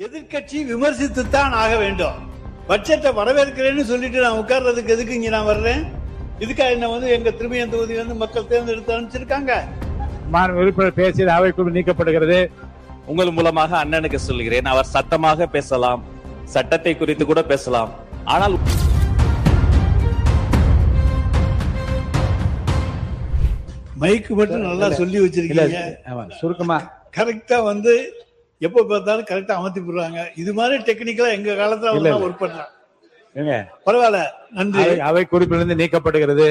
எதிர்கட்சி விமர்சித்துத்தான் ஆக வேண்டும். பட்ஜெட்டை வரவேற்கிறேன்னு சொல்லிட்டு நான் உட்கார்றதுக்கு எதுக்கு இங்க நான் வர்றேன்? இதுக்காக என்ன எங்க திரும்பியன் தொகுதியிலிருந்து மக்கள் தேர்ந்தெடுத்து அனுப்பிச்சிருக்காங்க. உறுப்பினர் பேசியது அவைக்குழு நீக்கப்படுகிறது. உங்கள் மூலமாக அண்ணனுக்கு சொல்கிறேன், அவர் சத்தமாக பேசலாம், சட்டத்தை குறித்து கூட பேசலாம். ஆனால் மைக்கு மட்டும் நல்லா சொல்லி வச்சிருக்கீங்க. சுருக்கமா கரெக்டா எப்ப பார்த்தாலும் கரெக்டா அமர்த்தி போடுறாங்க. இது மாதிரி டெக்னிக்கலா எங்க காலத்துல ஒர்க் பண்றாங்க. பரவாயில்ல, நன்றி. அவை குறிப்பிலிருந்து நீக்கப்படுகிறது.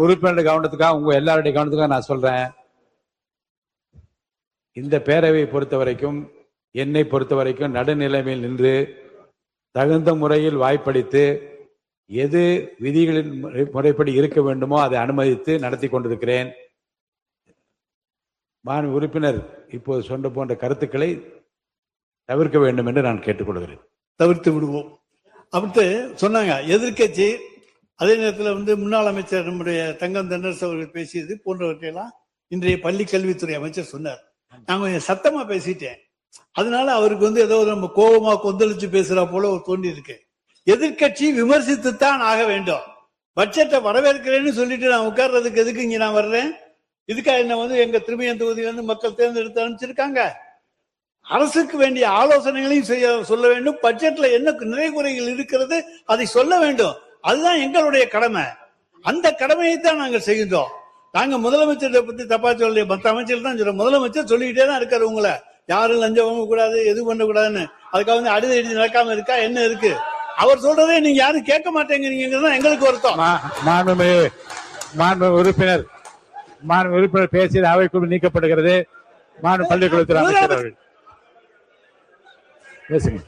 உறுப்பினர் கவனத்துக்காக, உங்க எல்லாருடைய கவனத்துக்காக நான் சொல்றேன், இந்த பேரவையை பொறுத்த வரைக்கும், என்னை பொறுத்த வரைக்கும் நடுநிலைமையில் நின்று தகுந்த முறையில் வாய்ப்பளித்து எது விதிகளின் முறைப்படி இருக்க வேண்டுமோ அதை அனுமதித்து நடத்தி கொண்டிருக்கிறேன். உறுப்பினர் இப்போது சொன்ன போன்ற கருத்துக்களை தவிர்க்க வேண்டும் என்று நான் கேட்டுக்கொள்கிறேன். தவிர்த்து விடுவோம் அப்படி சொன்னாங்க எதிர்கட்சி. அதே நேரத்தில் முன்னாள் அமைச்சர் நம்முடைய தங்கம் தென்னரசு அவர்கள் பேசியது போன்றவற்றையெல்லாம் இன்றைய பள்ளி கல்வித்துறை அமைச்சர் சொன்னார். நான் கொஞ்சம் சத்தமா பேசிட்டேன். அதனால அவருக்கு ஏதோ நம்ம கோபமா கொந்தளிச்சு பேசுறா போல ஒரு தோண்டி இருக்கு. எதிர்கட்சி விமர்சித்துத்தான் ஆக வேண்டும். பட்ஜெட்டை வரவேற்கிறேன்னு சொல்லிட்டு நான் உட்கார்றதுக்கு எதுக்கு இங்க நான் வர்றேன்? இதுக்காக என்ன எங்க திரும்பியன் தொகுதியிலிருந்து மக்கள் தேர்ந்தெடுத்து அனுப்பிச்சிருக்காங்க. அரசுக்கு வேண்டிய ஆலோசனைகளையும் சொல்ல வேண்டும். பட்ஜெட்ல என்ன நிறைகுறைகள் இருக்கிறது அதை சொல்ல வேண்டும். அதுதான் எங்களுடைய கடமை. அந்த கடமையை தான் நாங்கள் செய்கின்றோம். நாங்க முதலமைச்சரை பத்தி தப்பா சொல்ல, மற்ற அமைச்சர் தான் சொல்றோம். முதலமைச்சர் சொல்லிக்கிட்டே தான் இருக்காரு, உங்களை யாரும் லஞ்சம் வாங்க கூடாது, எது பண்ண கூடாதுன்னு. அதுக்காக அடுத்த எழுதி நடக்காம இருக்கா என்ன இருக்கு? அவர் சொல்றதே நீங்க யாரும் கேட்க மாட்டேங்கிறீங்க, எங்களுக்கு வருத்தம். உறுப்பினர் உறுப்பினர் பேசியது அவைக்குழு நீக்கப்படுகிறது. பள்ளிக்கூடத்தில் அமைச்சர் அவர்கள் பேசுங்க.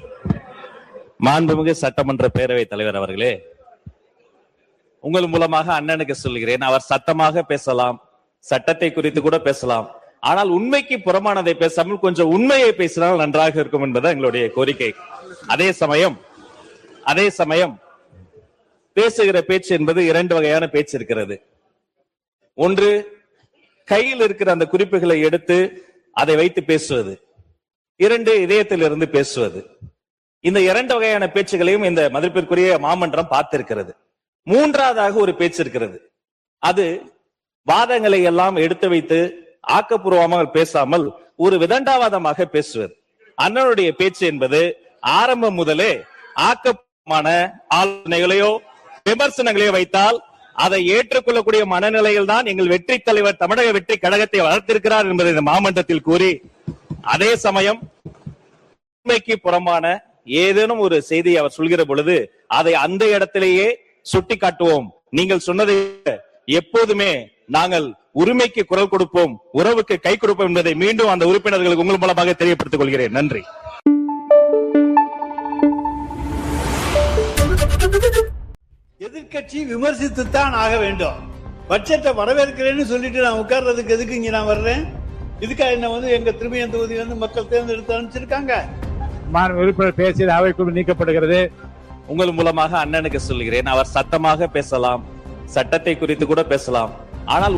மாண்புமிகு சட்டமன்ற பேரவைத் தலைவர் அவர்களே, உங்கள் மூலமாக அண்ணனுக்கு சொல்கிறேன், அவர் சத்தமாக பேசலாம், சட்டத்தை குறித்து கூட பேசலாம். ஆனால் உண்மைக்கு புறமானதை பேசாமல் கொஞ்சம் உண்மையை பேசினால் நன்றாக இருக்கும் என்பது எங்களுடைய கோரிக்கை. அதே சமயம் பேசுகிற பேச்சு என்பது இரண்டு வகையான பேச்சு இருக்கிறது. ஒன்று, கையில் இருக்கிற அந்த குறிப்புகளை எடுத்து அதை வைத்து பேசுவது. இரண்டு, இதயத்திலிருந்து பேசுவது. இந்த இரண்டு வகையான பேச்சுகளையும் இந்த மதிப்பிற்குரிய மாமன்றம் பார்த்திருக்கிறது. மூன்றாவதாக ஒரு பேச்சு இருக்கிறது. அது வாதங்களை எல்லாம் எடுத்து வைத்து ஆக்கப்பூர்வமாக பேசாமல் ஒரு விதண்டாவாதமாக பேசுவது. அண்ணனுடைய பேச்சு என்பது ஆரம்பம் முதலே ஆக்கப்பூர்வமான ஆலோசனைகளையோ விமர்சனங்களையோ வைத்தால் அதை ஏற்றுக்கொள்ளக்கூடிய மனநிலையில் தான் எங்கள் வெற்றி தலைவர் தமிழக வெற்றி கழகத்தை வளர்த்திருக்கிறார் என்பதை இந்த மாமன்றத்தில் கூறி, அதே சமயம் உண்மைக்கு புறம்பான ஏதேனும் ஒரு செய்தியை அவர் சொல்கிற பொழுது அதை அந்த இடத்திலேயே சுட்டி காட்டுவோம். நீங்கள் சொன்னதை எப்போதுமே நாங்கள் உரிமைக்கு குரல் கொடுப்போம், உறவுக்கு கை கொடுப்போம் என்பதை மீண்டும் அந்த உறுப்பினர்களுக்கு உங்கள் மூலமாக தெரியப்படுத்திக் கொள்கிறேன். நன்றி. எதிர்கட்சி விமர்சித்துத்தான் ஆக வேண்டும். பட்ஜெட்டை வரவேற்கிறேன்னு சொல்லிட்டு நான் உட்கார்றதுக்கு எதுக்கு இங்க நான் வர்றேன்? இதுக்காக என்ன எங்க திரும்பியன் தொகுதியிலிருந்து மக்கள் தேர்ந்தெடுத்து அனுப்பிச்சிருக்காங்க. உறுப்பினர் பேசியது அவைக்குழு நீக்கப்படுகிறது. உங்கள் மூலமாக அண்ணனுக்கு சொல்கிறேன், அவர் சத்தமாக பேசலாம், சட்டத்தை குறித்து கூட பேசலாம். ஆனால்